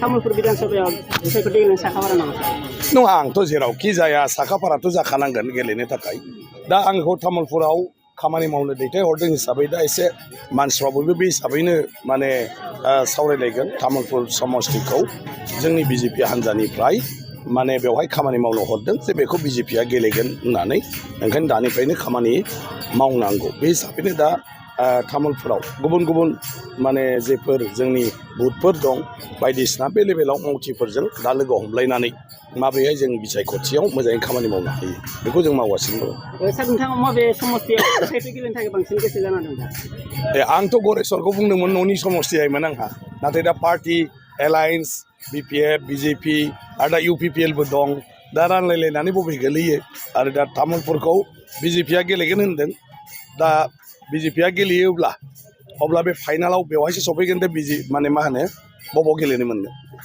तामुलपुर विधानसभायाव बिसायख'थि गेलेनो साखाफारा नामा? नङा आंथ' जेरावखि जाया साखाफाराथ' जाखानांगोन गेलेनो थाखाय। दा आंखौ तामुलपुराव खामानि मावनो दैथायहरदों हिसाबै दा एसे मानसिफ्रा बयबो बे हिसाबैनो माने सावरायलायगोन तामुलपुर समस्तिखौ जोंनि बिजेपि हान्जानिफ्राय माने बेवहाय खामानि मावनो हरदों जे बेखौ बिजेपिया गेलेगोन होननानै ओंखायनो दानिफ्रायनो खामानि मावनांगौ बे हिसाबैनो दा तामुलपुराव गुबुन गुबुन माने जेफोर जोंनि बुथफोर दं बायदिसिना बे लेभेलाव मावथिफोरजों दा लोगो हमलायनानै माबोरैहाय जों बिसायख'थियाव मोजाङै खामानि मावनो हायो बेखौ जों मावगासिनो दं। सार नोंथाङा माबे समस्तियाव बिसायख'थि गेलेनो थाखाय बांसिन गोसो जाना दं दा? आंथ' गरेस्वरखौ बुंदोंमोन न'नि समस्तियामोन आंहा नाथाय दा पार्टि एलायन्स बिपिएफ बिजेपि आरो दा इउपिपिएलबो दं दा रानलायलायनानै बबे गोलैयो आरो दा तामुलपुरखौ बिजेपिया गेलेगोन होनदों दा बिजेपिया गेलेयोब्ला अब्ला बे फाइनालाव बेवहायसो सफैगोन दे माने मा होनो बबाव गेलेनो मोनगोन।